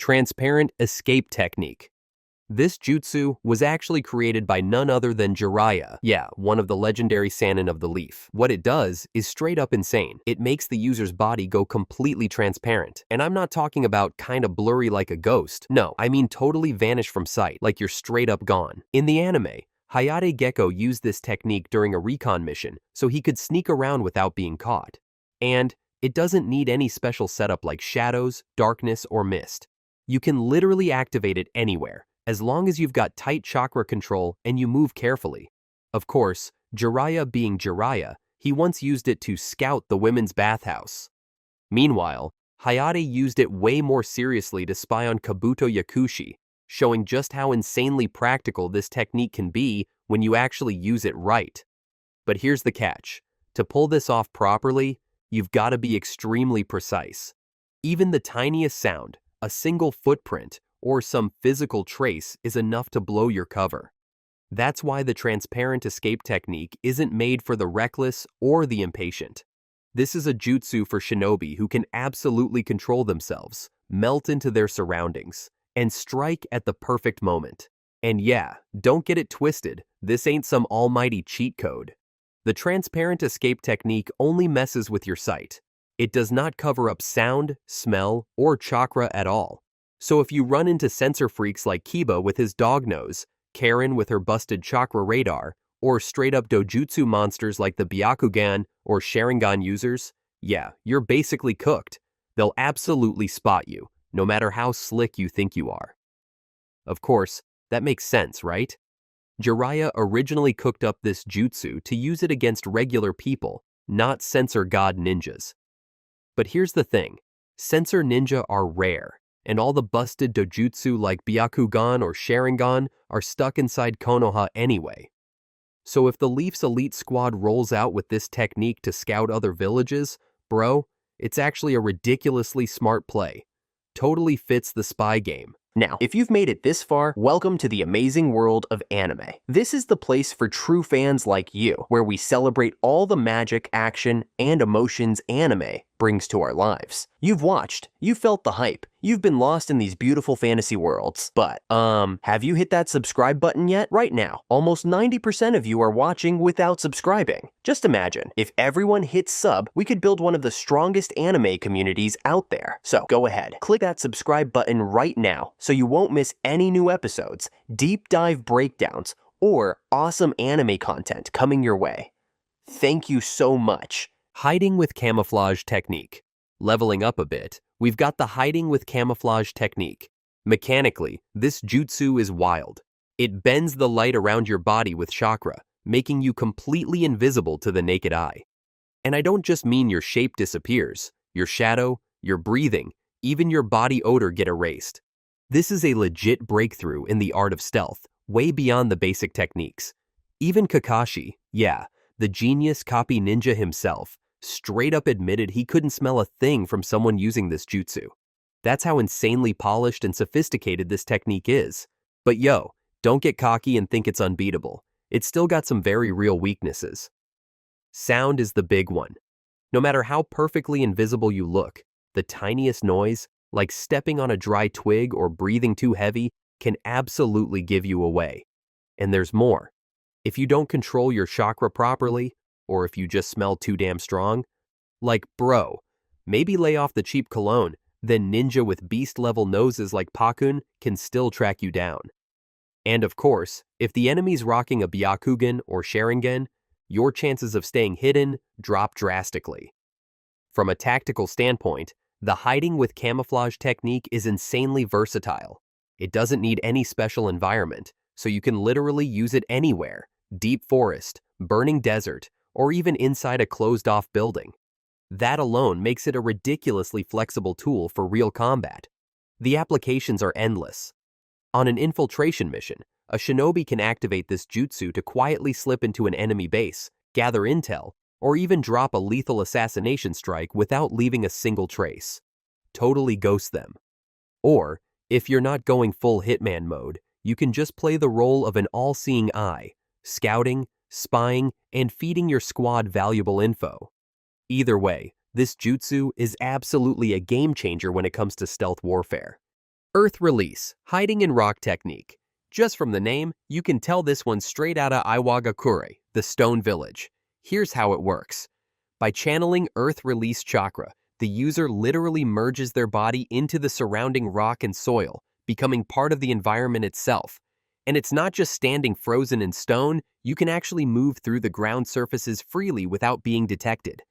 Transparent Escape Technique. This jutsu was actually created by none other than Jiraiya, one of the legendary Sannin of the Leaf. What it does is straight up insane. It makes the user's body go completely transparent. And I'm not talking about kinda blurry like a ghost. No, I mean totally vanish from sight, like you're straight up gone. In the anime, Hayate Gekkō used this technique during a recon mission so he could sneak around without being caught. And it doesn't need any special setup like shadows, darkness, or mist. You can literally activate it anywhere, as long as you've got tight chakra control and you move carefully. Of course, Jiraiya being Jiraiya, he once used it to scout the women's bathhouse. Meanwhile, Hayate used it way more seriously to spy on Kabuto Yakushi, showing just how insanely practical this technique can be when you actually use it right. But here's the catch. To pull this off properly, you've got to be extremely precise. Even the tiniest sound, a single footprint, or some physical trace is enough to blow your cover. That's why the transparent escape technique isn't made for the reckless or the impatient. This is a jutsu for shinobi who can absolutely control themselves, melt into their surroundings, and strike at the perfect moment. And yeah, don't get it twisted, this ain't some almighty cheat code. The transparent escape technique only messes with your sight. It does not cover up sound, smell, or chakra at all. So if you run into sensor freaks like Kiba with his dog nose, Karen with her busted chakra radar, or straight-up dojutsu monsters like the Byakugan or Sharingan users, you're basically cooked. They'll absolutely spot you, no matter how slick you think you are. Of course, that makes sense, right? Jiraiya originally cooked up this jutsu to use it against regular people, not sensor god ninjas. But here's the thing, sensor ninja are rare, and all the busted dojutsu like Byakugan or Sharingan are stuck inside Konoha anyway. So if the Leaf's elite squad rolls out with this technique to scout other villages, bro, it's actually a ridiculously smart play. Totally fits the spy game. Now, if you've made it this far, welcome to the amazing world of anime. This is the place for true fans like you, where we celebrate all the magic, action, and emotions anime brings to our lives. You've watched, you've felt the hype, you've been lost in these beautiful fantasy worlds, but, have you hit that subscribe button yet? Right now, almost 90% of you are watching without subscribing. Just imagine, if everyone hits sub, we could build one of the strongest anime communities out there. So, go ahead, click that subscribe button right now, so you won't miss any new episodes, deep dive breakdowns, or awesome anime content coming your way. Thank you so much. Hiding with camouflage technique. Leveling up a bit, we've got the hiding with camouflage technique. Mechanically, this jutsu is wild. It bends the light around your body with chakra, making you completely invisible to the naked eye. And I don't just mean your shape disappears, your shadow, your breathing, even your body odor get erased. This is a legit breakthrough in the art of stealth, way beyond the basic techniques. Even Kakashi, the genius copy ninja himself, straight up admitted he couldn't smell a thing from someone using this jutsu. That's how insanely polished and sophisticated this technique is. But don't get cocky and think it's unbeatable. It's still got some very real weaknesses. Sound is the big one. No matter how perfectly invisible you look, the tiniest noise, like stepping on a dry twig or breathing too heavy, can absolutely give you away. And there's more. If you don't control your chakra properly, or if you just smell too damn strong, like bro, maybe lay off the cheap cologne, then ninja with beast-level noses like Pakun can still track you down. And of course, if the enemy's rocking a Byakugan or Sharingan, your chances of staying hidden drop drastically. From a tactical standpoint, the hiding with camouflage technique is insanely versatile. It doesn't need any special environment, so you can literally use it anywhere, deep forest, burning desert, or even inside a closed-off building. That alone makes it a ridiculously flexible tool for real combat. The applications are endless. On an infiltration mission, a shinobi can activate this jutsu to quietly slip into an enemy base, gather intel, or even drop a lethal assassination strike without leaving a single trace. Totally ghost them. Or, if you're not going full hitman mode, you can just play the role of an all-seeing eye, scouting, spying, and feeding your squad valuable info. Either way, this jutsu is absolutely a game changer when it comes to stealth warfare. Earth Release, Hiding in Rock Technique. Just from the name, you can tell this one's straight out of Iwagakure, the Stone Village. Here's how it works. By channeling Earth Release Chakra, the user literally merges their body into the surrounding rock and soil, becoming part of the environment itself. And it's not just standing frozen in stone, you can actually move through the ground surfaces freely without being detected.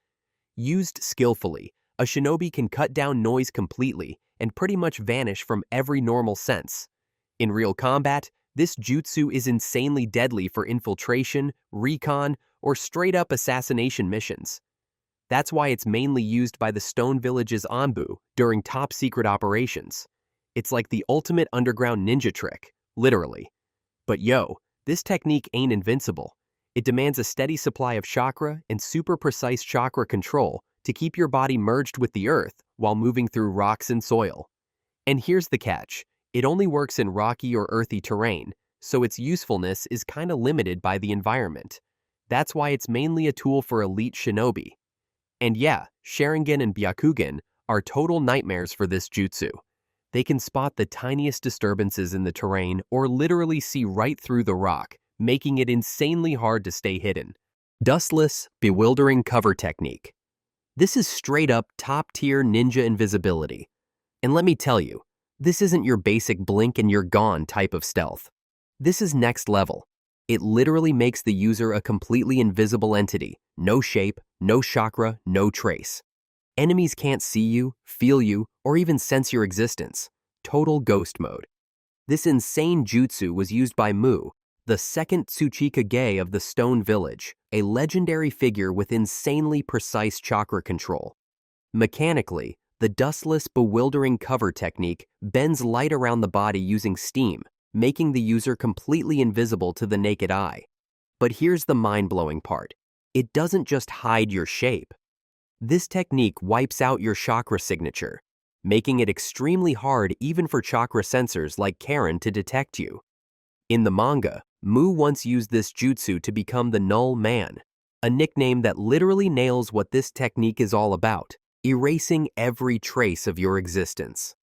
Used skillfully, a shinobi can cut down noise completely and pretty much vanish from every normal sense. In real combat, this jutsu is insanely deadly for infiltration, recon, or straight-up assassination missions. That's why it's mainly used by the Stone Village's Anbu during top-secret operations. It's like the ultimate underground ninja trick, literally. But yo, this technique ain't invincible. It demands a steady supply of chakra and super precise chakra control to keep your body merged with the earth while moving through rocks and soil. And here's the catch. It only works in rocky or earthy terrain, so its usefulness is kinda limited by the environment. That's why it's mainly a tool for elite shinobi. And yeah, Sharingan and Byakugan are total nightmares for this jutsu. They can spot the tiniest disturbances in the terrain or literally see right through the rock, making it insanely hard to stay hidden. Dustless, Bewildering Cover Technique. This is straight up top-tier ninja invisibility. And let me tell you, this isn't your basic blink and you're gone type of stealth. This is next level. It literally makes the user a completely invisible entity. No shape, no chakra, no trace. Enemies can't see you, feel you, or even sense your existence. Total ghost mode. This insane jutsu was used by Mu, the second Tsuchikage of the Stone Village, a legendary figure with insanely precise chakra control. Mechanically, the Dustless Bewildering Cover technique bends light around the body using steam, making the user completely invisible to the naked eye. But here's the mind-blowing part. It doesn't just hide your shape. This technique wipes out your chakra signature, making it extremely hard even for chakra sensors like Karen to detect you. In the manga, Mu once used this jutsu to become the Null Man, a nickname that literally nails what this technique is all about, erasing every trace of your existence.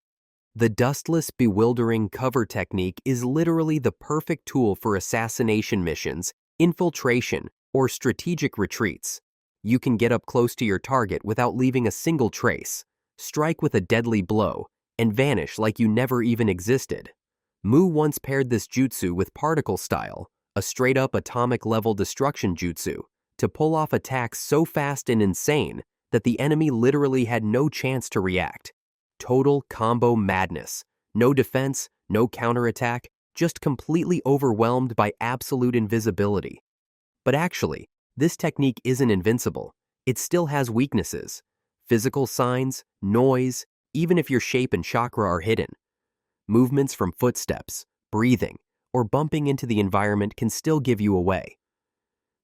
The Dustless Bewildering Cover technique is literally the perfect tool for assassination missions, infiltration, or strategic retreats. You can get up close to your target without leaving a single trace, strike with a deadly blow, and vanish like you never even existed. Mu once paired this jutsu with Particle Style, a straight-up atomic-level destruction jutsu, to pull off attacks so fast and insane that the enemy literally had no chance to react. Total combo madness. No defense, no counterattack, just completely overwhelmed by absolute invisibility. But actually, this technique isn't invincible. It still has weaknesses. Physical signs, noise, even if your shape and chakra are hidden. Movements from footsteps, breathing, or bumping into the environment can still give you away.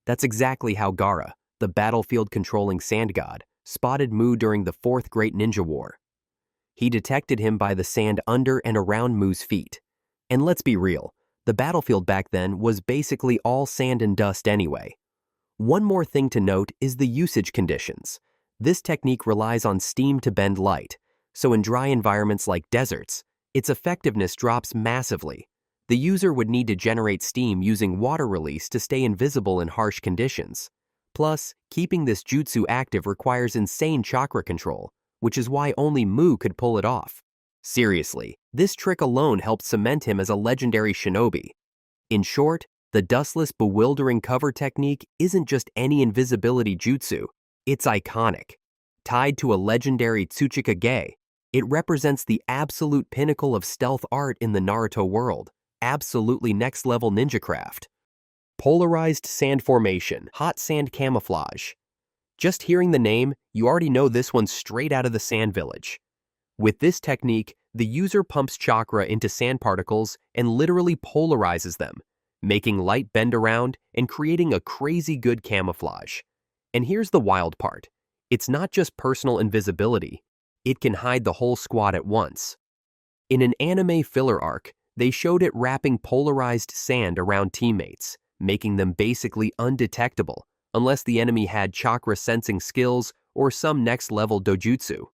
That's exactly how Gaara, the battlefield-controlling sand god, spotted Mu during the Fourth Great Ninja War. He detected him by the sand under and around Mu's feet. And let's be real, the battlefield back then was basically all sand and dust anyway. One more thing to note is the usage conditions. This technique relies on steam to bend light, so in dry environments like deserts, its effectiveness drops massively. The user would need to generate steam using water release to stay invisible in harsh conditions. Plus, keeping this jutsu active requires insane chakra control, which is why only Mu could pull it off. Seriously, this trick alone helped cement him as a legendary shinobi. In short, the Dustless Bewildering Cover technique isn't just any invisibility jutsu, it's iconic. Tied to a legendary Tsuchikage, it represents the absolute pinnacle of stealth art in the Naruto world, absolutely next-level ninja craft. Polarized Sand Formation, Hot Sand Camouflage. Just hearing the name, you already know this one's straight out of the Sand Village. With this technique, the user pumps chakra into sand particles and literally polarizes them, making light bend around and creating a crazy good camouflage. And here's the wild part. It's not just personal invisibility. It can hide the whole squad at once. In an anime filler arc, they showed it wrapping polarized sand around teammates, making them basically undetectable, unless the enemy had chakra sensing skills or some next-level dojutsu.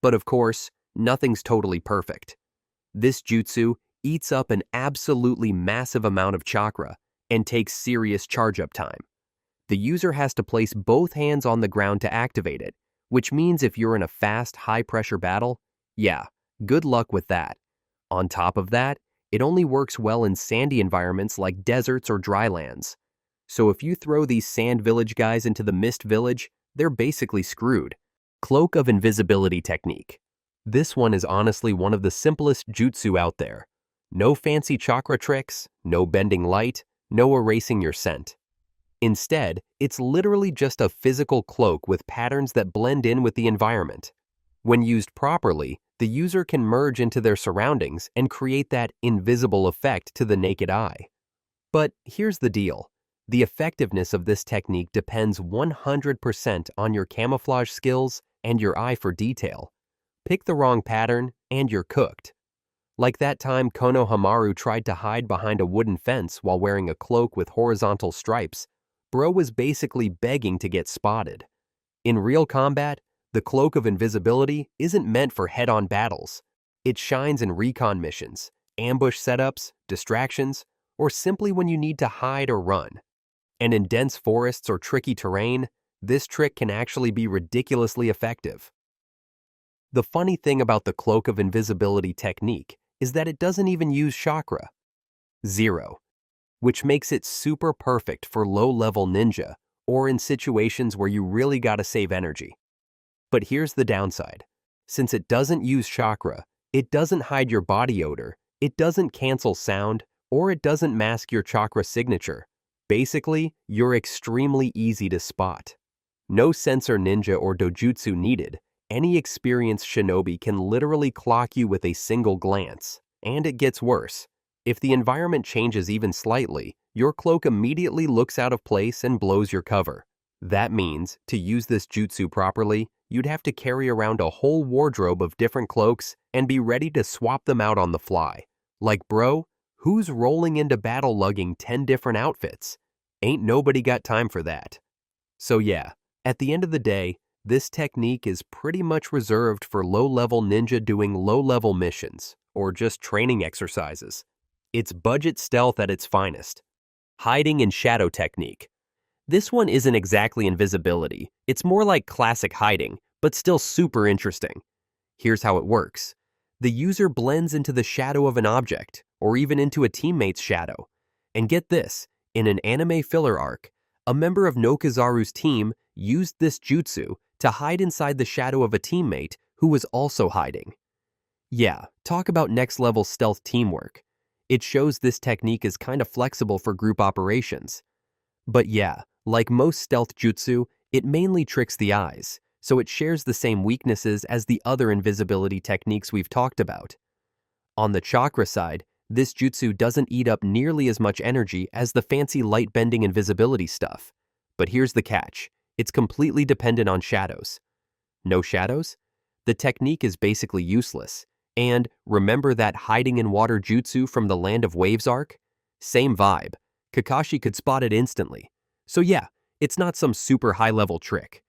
But of course, nothing's totally perfect. This jutsu eats up an absolutely massive amount of chakra and takes serious charge-up time. The user has to place both hands on the ground to activate it, which means if you're in a fast, high-pressure battle, yeah, good luck with that. On top of that, it only works well in sandy environments like deserts or drylands. So if you throw these sand village guys into the mist village, they're basically screwed. Cloak of Invisibility Technique. This one is honestly one of the simplest jutsu out there. No fancy chakra tricks, no bending light, no erasing your scent. Instead, it's literally just a physical cloak with patterns that blend in with the environment. When used properly, the user can merge into their surroundings and create that invisible effect to the naked eye. But here's the deal. The effectiveness of this technique depends 100% on your camouflage skills and your eye for detail. Pick the wrong pattern and you're cooked. Like that time Konohamaru tried to hide behind a wooden fence while wearing a cloak with horizontal stripes, bro was basically begging to get spotted. In real combat, the Cloak of Invisibility isn't meant for head-on battles. It shines in recon missions, ambush setups, distractions, or simply when you need to hide or run. And in dense forests or tricky terrain, this trick can actually be ridiculously effective. The funny thing about the Cloak of Invisibility technique is that it doesn't even use chakra. 0. Which makes it super perfect for low-level ninja or in situations where you really gotta save energy. But here's the downside. Since it doesn't use chakra, it doesn't hide your body odor, it doesn't cancel sound, or it doesn't mask your chakra signature. Basically, you're extremely easy to spot. No sensor ninja or dojutsu needed. Any experienced shinobi can literally clock you with a single glance. And it gets worse. If the environment changes even slightly, your cloak immediately looks out of place and blows your cover. That means, to use this jutsu properly, you'd have to carry around a whole wardrobe of different cloaks and be ready to swap them out on the fly. Like, bro, who's rolling into battle lugging 10 different outfits? Ain't nobody got time for that. So yeah, at the end of the day, this technique is pretty much reserved for low-level ninja doing low-level missions, or just training exercises. It's budget stealth at its finest. Hiding in shadow technique. This one isn't exactly invisibility, it's more like classic hiding, but still super interesting. Here's how it works. The user blends into the shadow of an object, or even into a teammate's shadow. And get this, in an anime filler arc, a member of Nokizaru's team used this jutsu to hide inside the shadow of a teammate who was also hiding. Yeah, talk about next-level stealth teamwork. It shows this technique is kind of flexible for group operations. But yeah, like most stealth jutsu, it mainly tricks the eyes, so it shares the same weaknesses as the other invisibility techniques we've talked about. On the chakra side, this jutsu doesn't eat up nearly as much energy as the fancy light-bending invisibility stuff. But here's the catch. It's completely dependent on shadows. No shadows? The technique is basically useless. And remember that hiding in water jutsu from the Land of Waves arc? Same vibe. Kakashi could spot it instantly. So yeah, it's not some super high-level trick.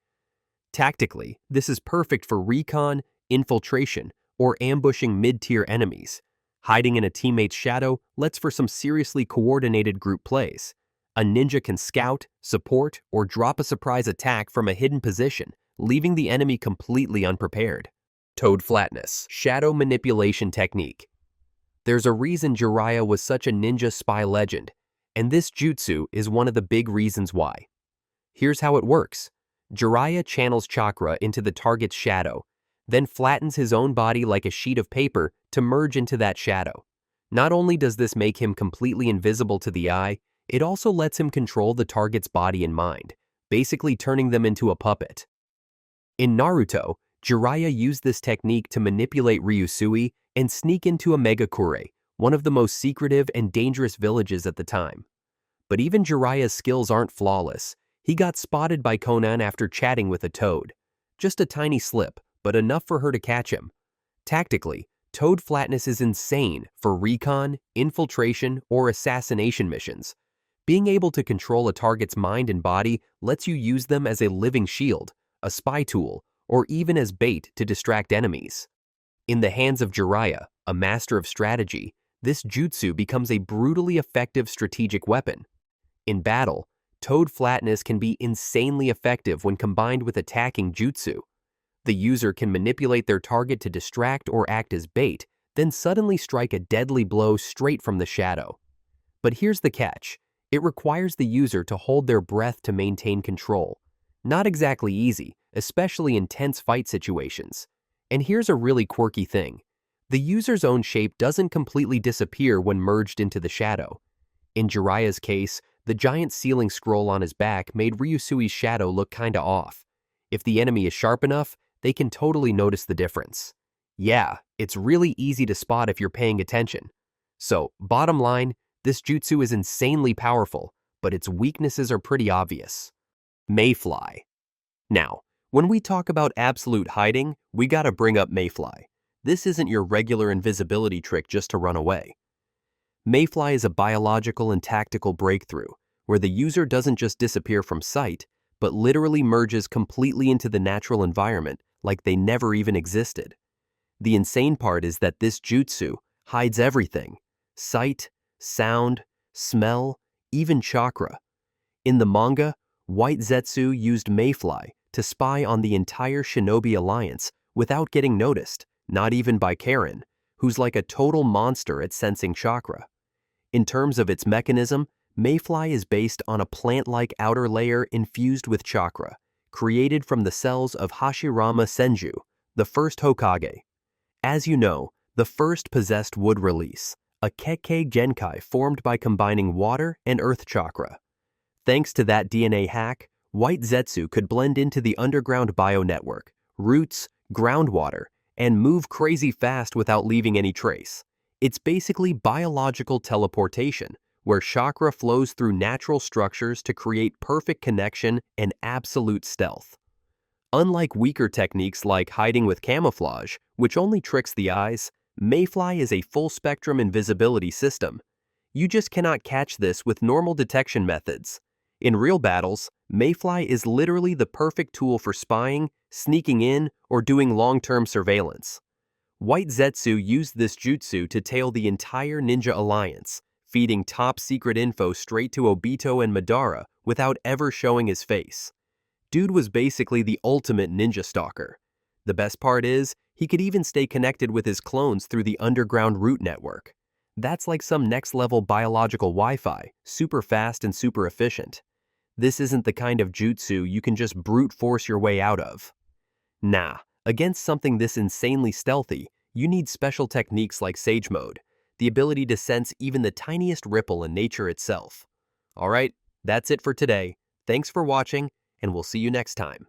Tactically, this is perfect for recon, infiltration, or ambushing mid-tier enemies. Hiding in a teammate's shadow lets for some seriously coordinated group plays. A ninja can scout, support, or drop a surprise attack from a hidden position, leaving the enemy completely unprepared. Toad flatness, shadow manipulation technique. There's a reason Jiraiya was such a ninja spy legend, and this jutsu is one of the big reasons why. Here's how it works. Jiraiya channels chakra into the target's shadow, then flattens his own body like a sheet of paper to merge into that shadow. Not only does this make him completely invisible to the eye, it also lets him control the target's body and mind, basically turning them into a puppet. In Naruto, Jiraiya used this technique to manipulate Ryusui and sneak into a Megakure, one of the most secretive and dangerous villages at the time. But even Jiraiya's skills aren't flawless. He got spotted by Konan after chatting with a toad. Just a tiny slip, but enough for her to catch him. Tactically, toad flatness is insane for recon, infiltration, or assassination missions. Being able to control a target's mind and body lets you use them as a living shield, a spy tool, or even as bait to distract enemies. In the hands of Jiraiya, a master of strategy, this jutsu becomes a brutally effective strategic weapon. In battle, Toad flatness can be insanely effective when combined with attacking jutsu. The user can manipulate their target to distract or act as bait, then suddenly strike a deadly blow straight from the shadow. But here's the catch. It requires the user to hold their breath to maintain control. Not exactly easy, especially in tense fight situations. And here's a really quirky thing. The user's own shape doesn't completely disappear when merged into the shadow. In Jiraiya's case, the giant ceiling scroll on his back made Ryusui's shadow look kinda off. If the enemy is sharp enough, they can totally notice the difference. Yeah, it's really easy to spot if you're paying attention. So, bottom line, this jutsu is insanely powerful, but its weaknesses are pretty obvious. Mayfly. Now, when we talk about absolute hiding, we gotta bring up Mayfly. This isn't your regular invisibility trick just to run away. Mayfly is a biological and tactical breakthrough, where the user doesn't just disappear from sight, but literally merges completely into the natural environment like they never even existed. The insane part is that this jutsu hides everything: sight, sound, smell, even chakra. In the manga, White Zetsu used Mayfly to spy on the entire Shinobi Alliance without getting noticed, not even by Karen, who's like a total monster at sensing chakra. In terms of its mechanism, Mayfly is based on a plant-like outer layer infused with chakra, created from the cells of Hashirama Senju, the first Hokage. As you know, the first possessed wood release, a Kekkei Genkai formed by combining water and earth chakra. Thanks to that DNA hack, White Zetsu could blend into the underground bio-network, roots, groundwater, and move crazy fast without leaving any trace. It's basically biological teleportation, where chakra flows through natural structures to create perfect connection and absolute stealth. Unlike weaker techniques like hiding with camouflage, which only tricks the eyes, Mayfly is a full-spectrum invisibility system. You just cannot catch this with normal detection methods. In real battles, Mayfly is literally the perfect tool for spying, sneaking in, or doing long-term surveillance. White Zetsu used this jutsu to tail the entire Ninja Alliance, feeding top-secret info straight to Obito and Madara without ever showing his face. Dude was basically the ultimate ninja stalker. The best part is, he could even stay connected with his clones through the underground root network. That's like some next-level biological Wi-Fi, super fast and super efficient. This isn't the kind of jutsu you can just brute force your way out of. Nah. Against something this insanely stealthy, you need special techniques like Sage Mode, the ability to sense even the tiniest ripple in nature itself. Alright, that's it for today. Thanks for watching, and we'll see you next time.